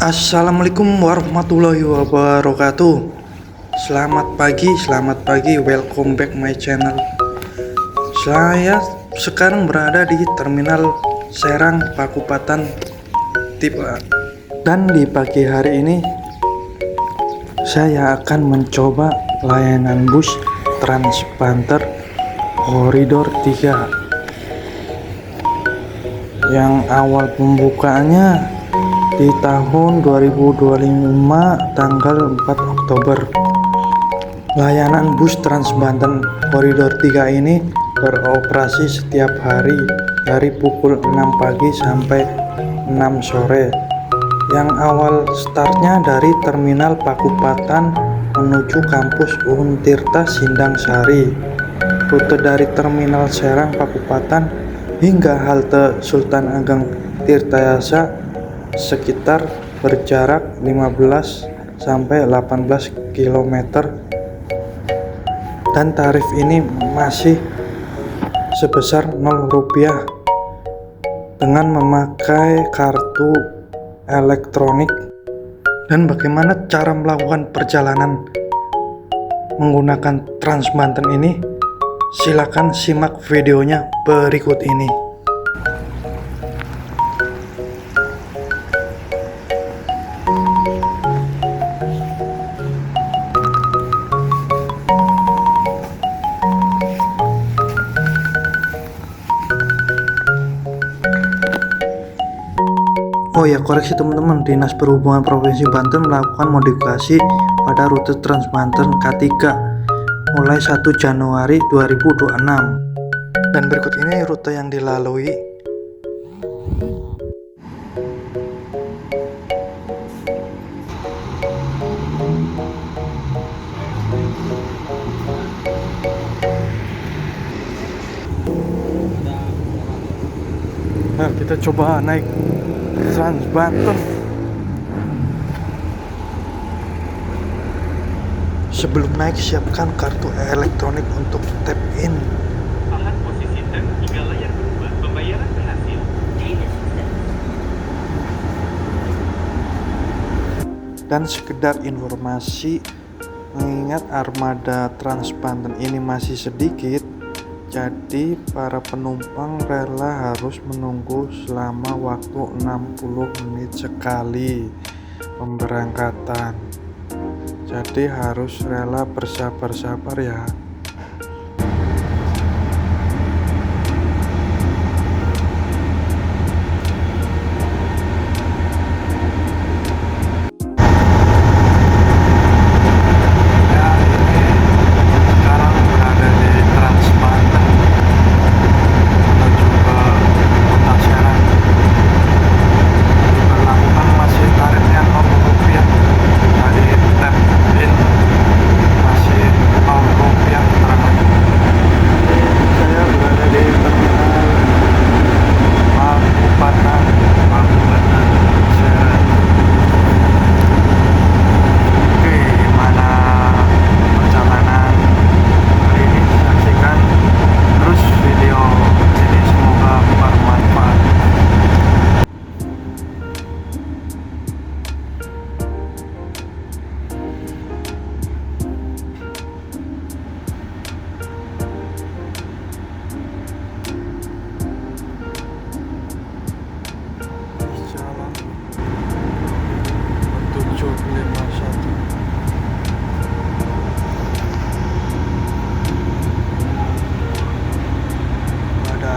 Assalamualaikum warahmatullahi wabarakatuh. Selamat pagi, welcome back my channel. Saya sekarang berada di Terminal Serang Pakupatan tipe A. Dan di pagi hari ini saya akan mencoba layanan bus Transbanter Koridor 3 yang awal pembukaannya di tahun 2025 tanggal 4 Oktober. Layanan bus Transbanter Koridor 3 ini beroperasi setiap hari dari pukul 6 pagi sampai 6 sore. Yang awal startnya dari Terminal Pakupatan menuju kampus Untirta Sindang Sari. Rute dari Terminal Serang Pakupatan hingga halte Sultan Ageng Tirtayasa sekitar berjarak 15 sampai 18 km, dan tarif ini masih sebesar Rp0 dengan memakai kartu elektronik. Dan bagaimana cara melakukan perjalanan menggunakan Transbanter ini? Silakan simak videonya berikut ini. Oh ya, koreksi teman-teman, Dinas Perhubungan Provinsi Banten melakukan modifikasi pada rute Transbanter K3 mulai 1 Januari 2026. Dan berikut ini rute yang dilalui. Nah, kita coba naik Transbanter. Sebelum naik, siapkan kartu elektronik untuk tap in. Lihat posisi tap hingga layar berubah. Pembayaran berhasil. Dan sekedar informasi, mengingat armada Transbanter ini masih sedikit, jadi para penumpang rela harus menunggu selama waktu 60 menit sekali pemberangkatan. Jadi harus rela bersabar-sabar ya.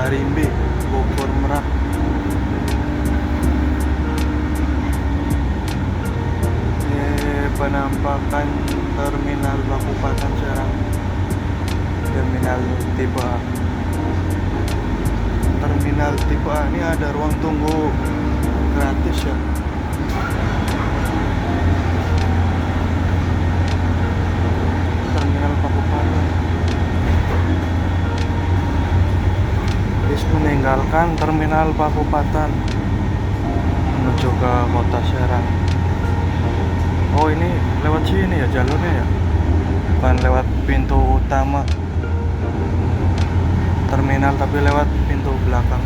Rimbe, Bogor, Merak. Penampakan Terminal Pakupatan Serang, Terminal tipe A. Terminal tipe A ini ada ruang tunggu gratis ya. Terminal Pakupatan. Meninggalkan Terminal Pakupatan menuju ke Kota Serang. Oh, ini lewat sini ya jalurnya ya, bukan lewat pintu utama terminal tapi lewat pintu belakang.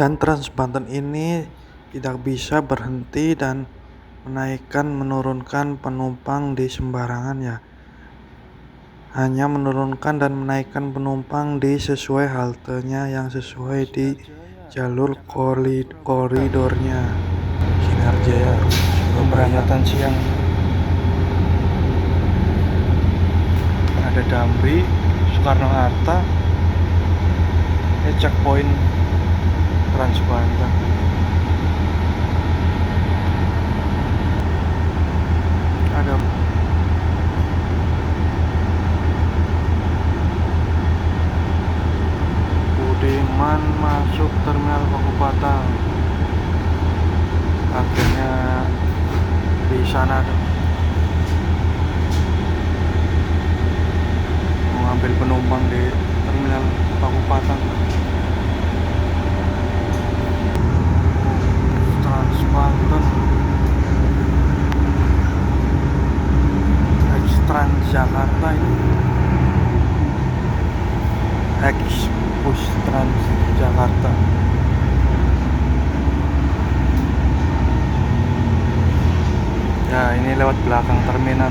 Dan Trans Banten ini tidak bisa berhenti dan menaikkan menurunkan penumpang di sembarangan ya. Hanya menurunkan dan menaikkan penumpang di sesuai haltenya yang sesuai di jalur koridornya. Sinarjaya keberangkatan siang. Ada Damri, Soekarno Hatta, checkpoint Trans Banten. Ada Budiman masuk terminal Pakupatan. Akhirnya di sana mengambil penumpang di terminal Pakupatan. Trans Banten X Trans Jakarta ini, X Bus Trans Jakarta. Ya, ini lewat belakang terminal.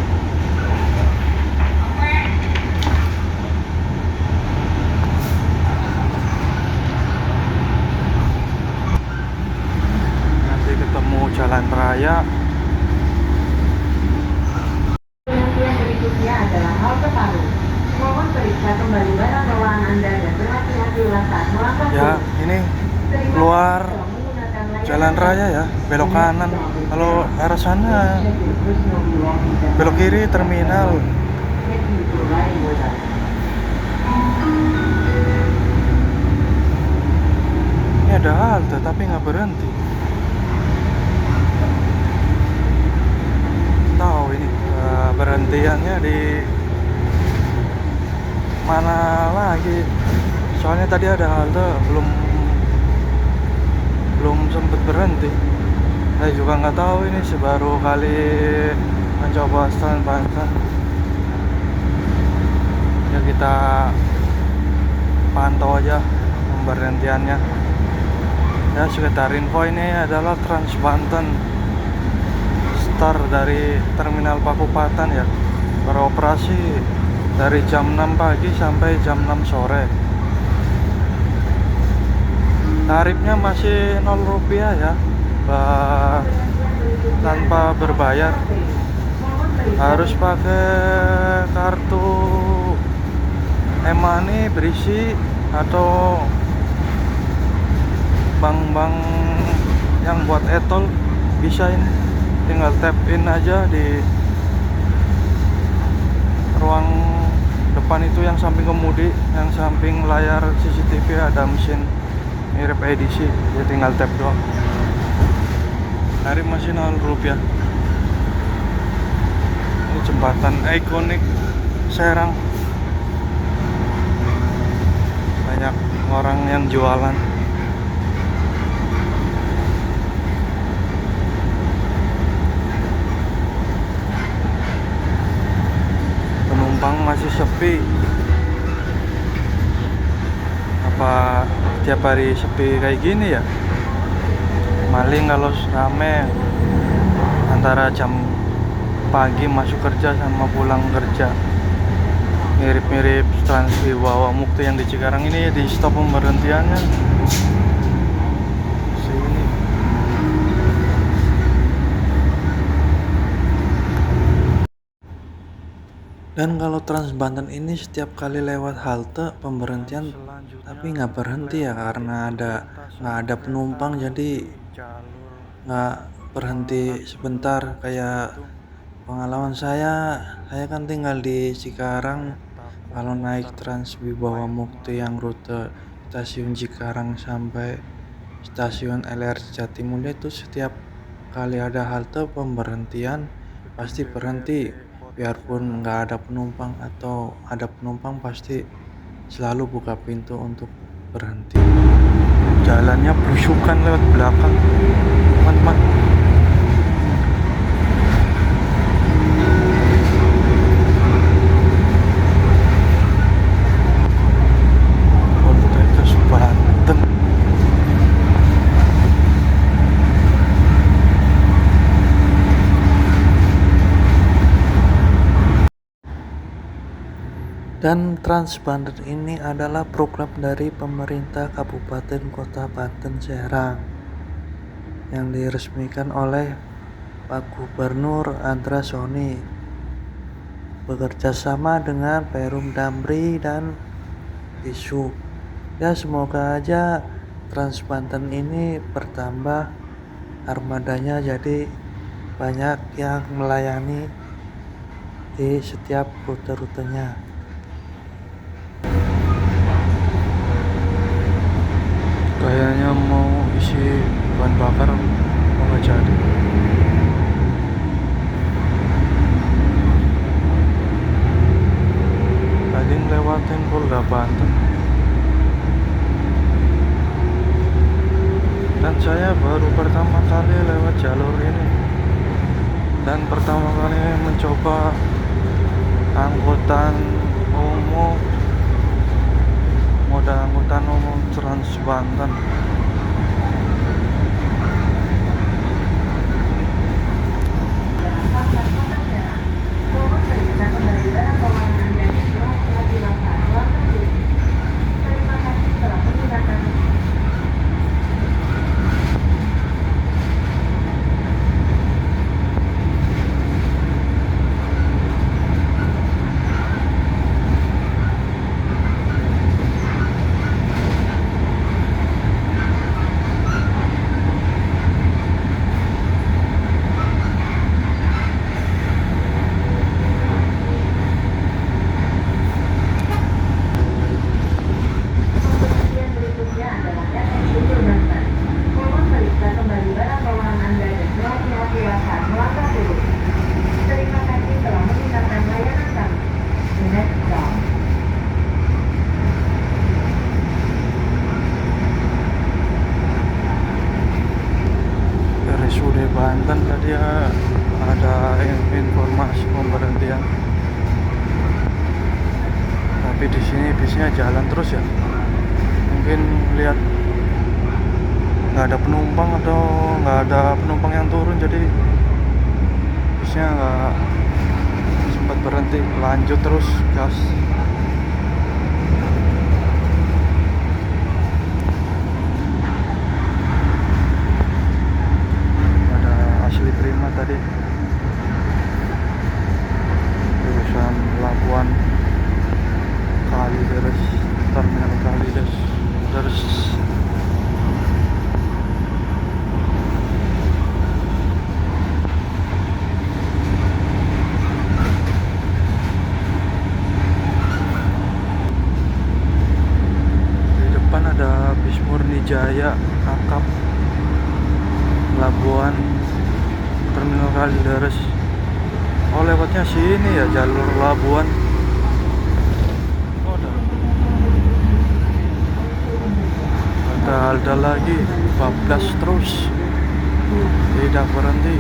Nanti ketemu jalan raya. Yang berikutnya adalah halte Parung. Mohon periksa kembali barang bawaan Anda dan berhati-hati saat melangkah. Ya, ini keluar jalan raya ya, belok kanan. Kalau arah sana belok kiri terminal. Ini ada halte tapi nggak berhenti. Tahu ini berhentiannya di mana lagi? Soalnya tadi ada halte belum sempet berhenti. Saya juga nggak tahu, ini baru kali mencoba Trans Banten. Ya kita pantau aja pemberhentiannya. Ya, sekitar info ini adalah Trans Banten start dari terminal Pakupatan ya, beroperasi dari jam 6 pagi sampai jam 6 sore. Tarifnya masih 0 rupiah ya, tanpa berbayar. Harus pakai kartu e-money berisi atau bank-bank yang buat e-tol bisa, ini tinggal tap in aja di ruang depan itu yang samping kemudi, yang samping layar CCTV ada mesin mirip edisi, ya tinggal tap doang. Tarif masih 0 rupiah. Ini jembatan ikonik Serang, banyak orang yang jualan. Penumpang masih sepi. Apa tiap hari sepi kayak gini ya? Maling kalau rame antara jam pagi masuk kerja sama pulang kerja. Mirip-mirip Trans Wibawa Mukti yang di Cikarang ini, di stop pemberhentiannya sini. Dan kalau Trans Banten ini setiap kali lewat halte pemberhentian tapi nggak berhenti ya, karena nggak ada penumpang, jadi nggak berhenti sebentar. Kayak pengalaman saya kan tinggal di Cikarang. Kalau naik Trans Wibawa Mukti yang rute stasiun Cikarang sampai stasiun LRT Jatimulya itu, setiap kali ada halte pemberhentian pasti berhenti, biarpun nggak ada penumpang atau ada penumpang pasti selalu buka pintu untuk berhenti. Jalannya berusukan lewat belakang, teman-teman. Poltekkes Banten. Dan Trans Banten ini adalah program dari pemerintah Kabupaten Kota Banten Serang yang diresmikan oleh Pak Gubernur Andra Soni bekerja sama dengan Perum Damri dan Dishub. Ya, semoga aja Trans Banten ini bertambah armadanya, jadi banyak yang melayani di setiap rute-rutenya. Kayaknya mau isi bahan bakar mau nggak jadi. Tadi ngelewatin Polda Banten dan saya baru pertama kali lewat jalur ini dan pertama kali mencoba angkutan umum, moda angkutan umum Trans Banten. Mohon periksa kembali barang bawaan Anda di ruang pengadilan ruang tertutup. Terima kasih telah menggunakan. Pemberhentian berikutnya adalah RSUD Banten. Mohon periksa kembali barang bawaan Anda dan berhati-hatilah saat melangkah turun. Terima kasih telah menggunakan layanan kami. The next stop. RSUD Banten tadi ya, ada informasi pemberhentian, tapi di sini bisnya jalan terus ya. Mungkin lihat nggak ada penumpang atau nggak ada penumpang yang turun, jadi bisnya nggak sempat berhenti, lanjut terus gas. Ada asli prima tadi jurusan Labuan Kalideres, terminal Kalideres. Di depan ada bis Murnijaya akap Labuan terminal Kalideres. Oh, lewatnya sini ya, jalur Labuan. Oh, ada lagi 14 terus, tidak berhenti.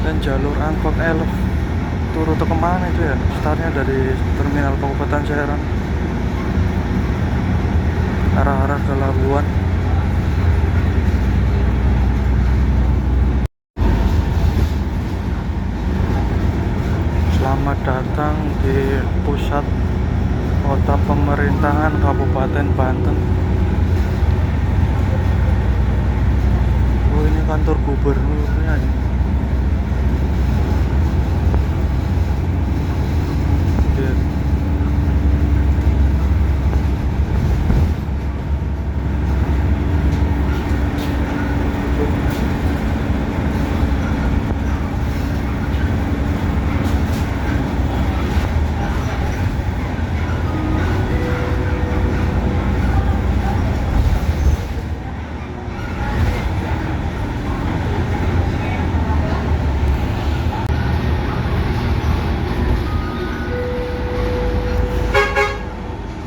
Dan jalur angkot elf itu rute kemana itu ya? Startnya dari terminal Kabupaten Serang arah-arah ke Labuan. Selamat datang di pusat kota pemerintahan Kabupaten Banten. Oh, ini kantor gubernurnya nih. Oke.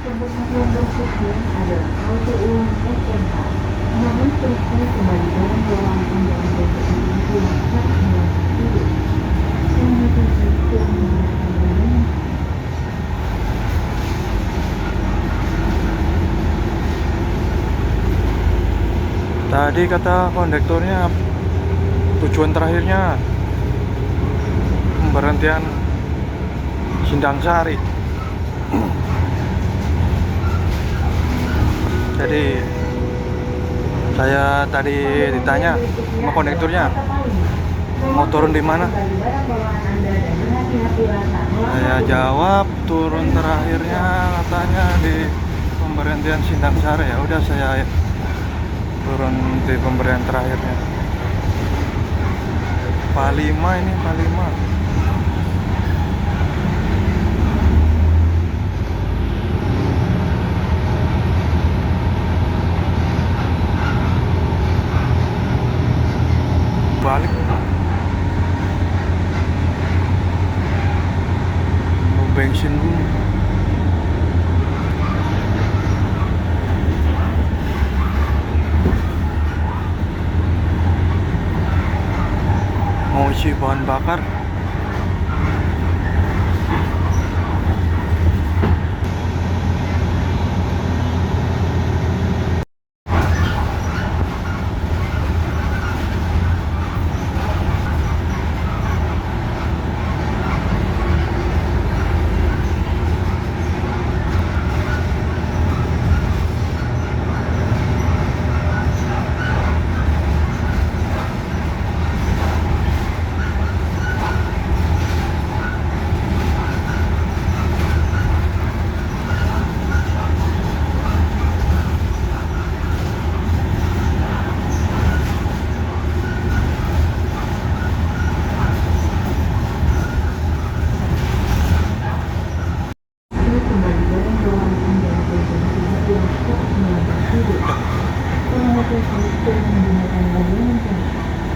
Pemberhentian berikutnya adalah halte ulang SMK. Mohon periksa kembali barang bawaan Anda dan berhenti ruang saat melangkah turun. Terima kasih telah menggunakan layanan. Tadi kata kondektornya tujuan terakhirnya pemberhentian Sindang Sari. Jadi saya tadi ditanya sama kondekturnya mau turun di mana. Saya jawab turun terakhirnya katanya di pemberhentian Sindang Sari. Ya udah, saya turun di pemberhentian terakhirnya. Palima ini, Palima. Balik. Mau bensin dulu. Mau isi bahan bakar.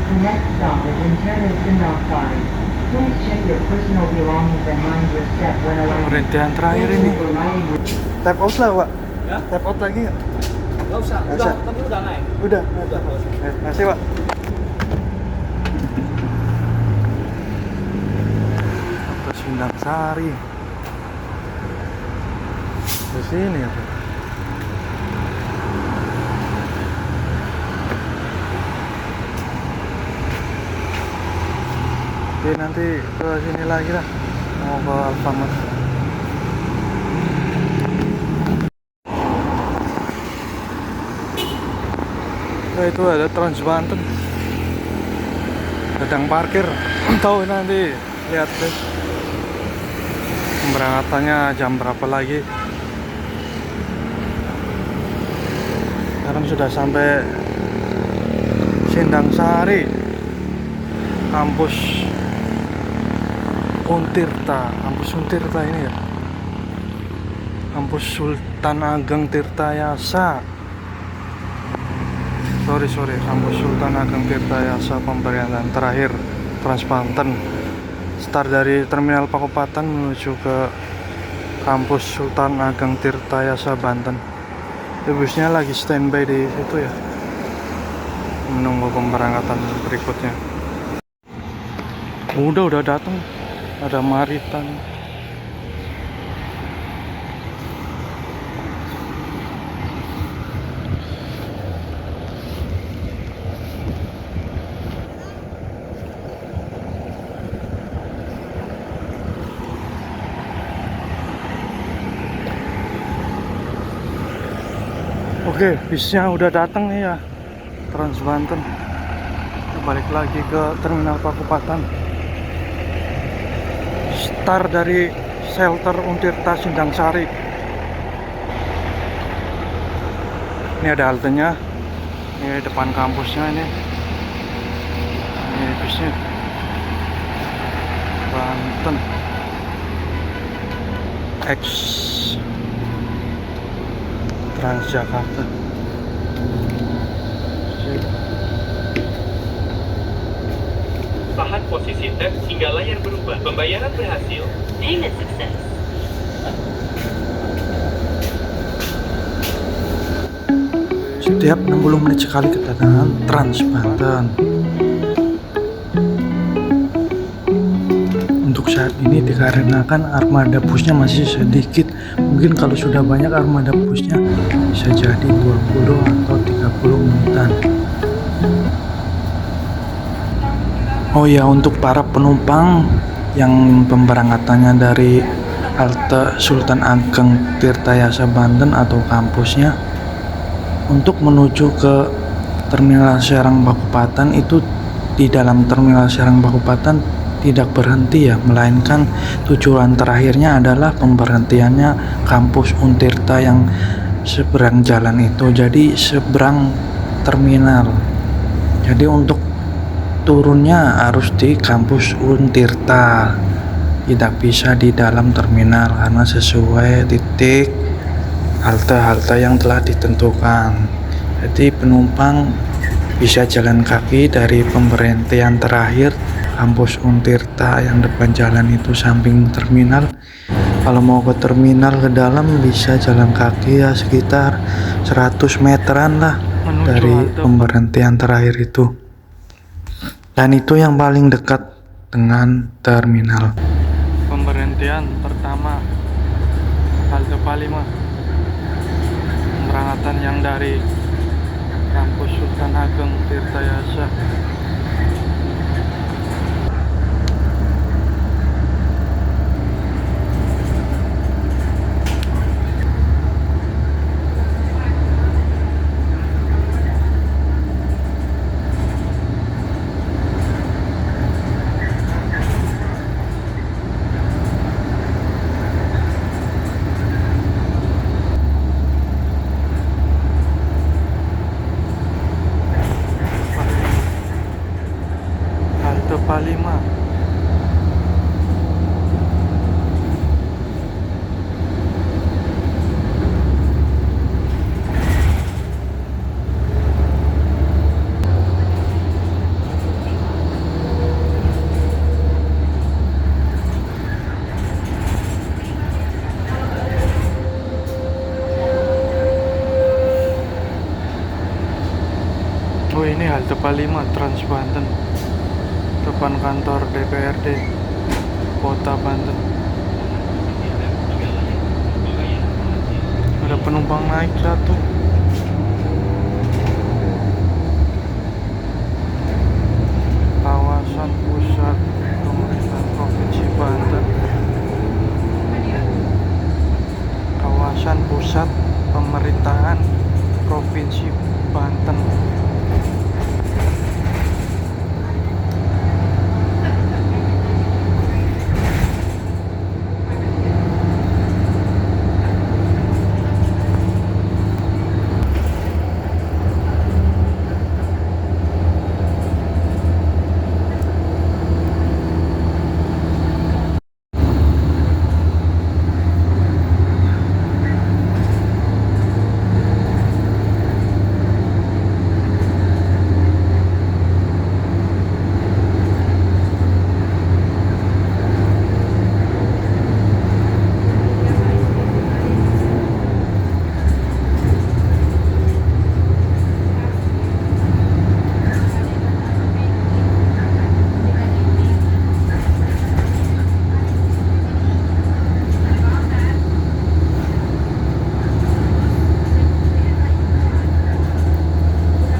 The next stop is Internal Sindang Sari. Please check your personal belongings and mind your step when arriving. Pemberhentian terakhir ini. For riding with Tap out lah, Pak. Ya? Tap out lagi nggak? Nggak usah, Nggak udah, usah. tapi udah naik. Udah. Udah, nggak usah. Makasih, Pak. Apa Sindang Sari? Di sini ya, Pak. Oke, nanti ke sini lagi lah. Mau ke Alfamart. Nah, itu ada Trans Banten. Sedang parkir. Tahu nanti lihat deh. Pemberangkatannya jam berapa lagi. Sekarang sudah sampai Sindang Sari, kampus Untirta ini ya. Kampus Sultan Ageng Tirtayasa. Sorry, kampus Sultan Ageng Tirtayasa, pemberhentian terakhir Trans Banten. Start dari Terminal Pakopatan menuju ke kampus Sultan Ageng Tirtayasa Banten. Busnya lagi standby di situ ya, menunggu pemberangkatan berikutnya. Udah datang, ada Maritan. Oke, bisnya udah datang nih ya, Trans Banten. Balik lagi ke Terminal Pakopatan. Start dari shelter Untirta Sindang Sari. Ini ada haltenya. Ini depan kampusnya ini. Ini bisnya. Banten. X Transjakarta. Tahan posisi tab hingga layar berubah. Pembayaran berhasil. Payment success. Setiap 60 menit sekali kedatangan Trans Banten. Untuk saat ini dikarenakan armada busnya masih sedikit. Mungkin kalau sudah banyak armada busnya bisa jadi 20 atau 30 menitan. Oh ya, untuk para penumpang yang pemberangkatannya dari halte Sultan Ageng Tirtayasa Banten atau kampusnya untuk menuju ke Terminal Serang Balikpapan, itu di dalam Terminal Serang Balikpapan tidak berhenti ya, melainkan tujuan terakhirnya adalah pemberhentiannya kampus Untirta yang seberang jalan itu, jadi seberang terminal. Jadi untuk turunnya harus di kampus Untirta, tidak bisa di dalam terminal karena sesuai titik halte-halte yang telah ditentukan. Jadi penumpang bisa jalan kaki dari pemberhentian terakhir kampus Untirta yang depan jalan itu samping terminal. Kalau mau ke terminal ke dalam bisa jalan kaki ya sekitar 100 meteran lah dari pemberhentian terakhir itu. Dan itu yang paling dekat dengan terminal. Pemberhentian pertama halte Palima, pemberangkatan yang dari kampus Sultan Ageng Tirtayasa. Halte Palima. Oh, ini halte Palima Trans Banten, depan kantor DPRD Kota Banten. Ada penumpang naik satu. Kawasan pusat pemerintahan Provinsi Banten. Kawasan pusat pemerintahan Provinsi Banten.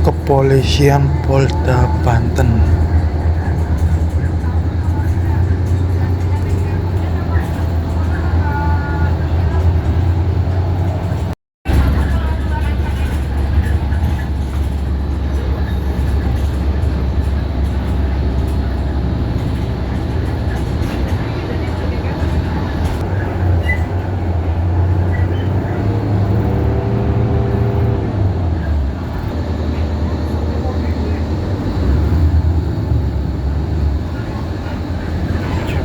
Kepolisian Polda Banten.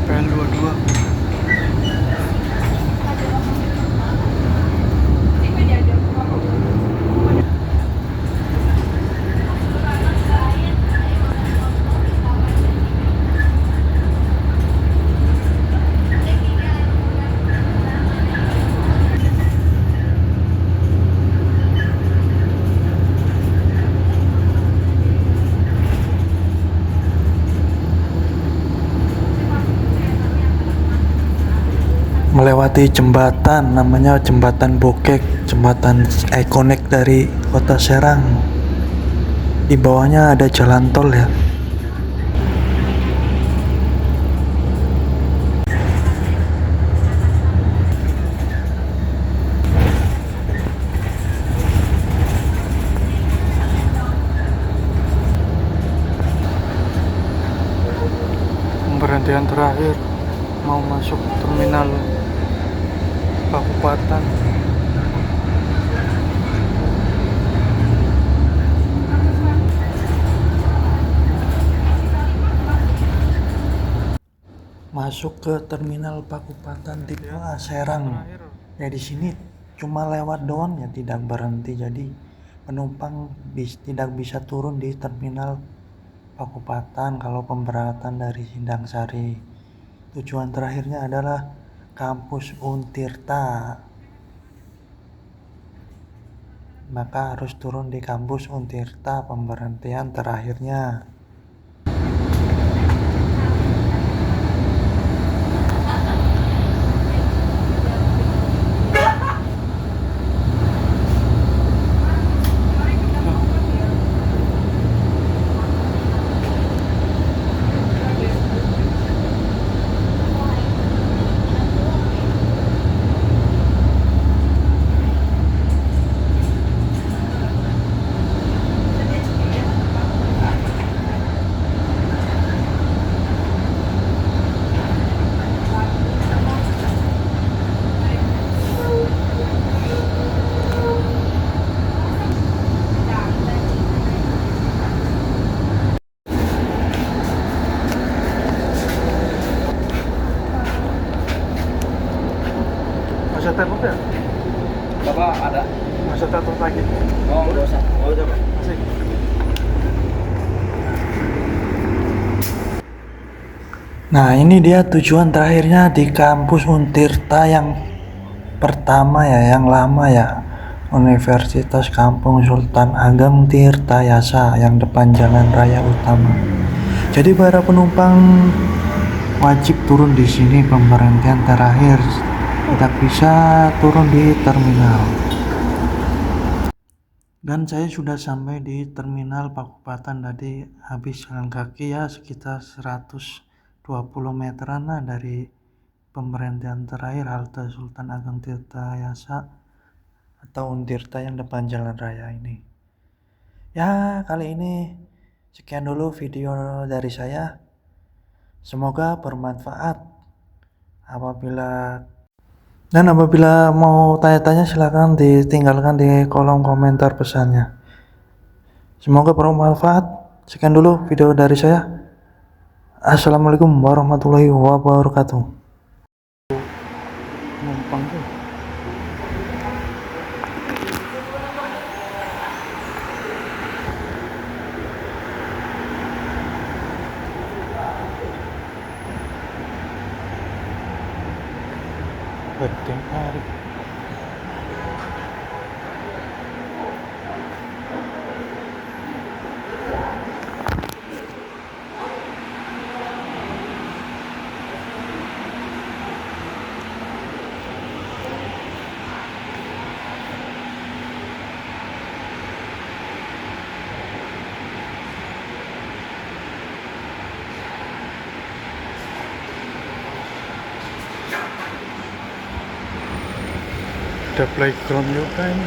CPN 22. Melewati jembatan namanya Jembatan Bokek, jembatan ikonik dari Kota Serang. Di bawahnya ada jalan tol ya. pemberhentian terakhir mau masuk terminal Pakupatan. Masuk ke terminal Pakupatan tipe A Serang. Ya di sini cuma lewat doang ya, tidak berhenti, jadi penumpang tidak bisa turun di terminal Pakupatan kalau pemberangkatan dari Sindang Sari. Tujuan terakhirnya adalah kampus Untirta, maka harus turun di kampus Untirta pemberhentian terakhirnya. Masa takut ya? Bapak ada? Masa takut lagi? Oh, nggak usah. Oh, udah, Pak. Masih. Nah ini dia tujuan terakhirnya di kampus Untirta yang pertama ya, yang lama ya, Universitas Kampung Sultan Ageng Tirta Yasa yang depan jalan raya utama. Jadi para penumpang wajib turun di sini pemberhentian terakhir, tidak bisa turun di terminal. Dan saya sudah sampai di terminal Pakupatan tadi, habis jalan kaki ya sekitar 120 meteran lah dari pemberhentian terakhir halte Sultan Ageng Tirta Yasa atau Untirta yang depan jalan raya ini. Ya kali ini sekian dulu video dari saya, semoga bermanfaat. Apabila mau tanya-tanya silahkan ditinggalkan di kolom komentar pesannya. Semoga bermanfaat. Sekian dulu video dari saya. Assalamualaikum warahmatullahi wabarakatuh. Penumpang tuh. Bedeng hari. Ada playground juga ini.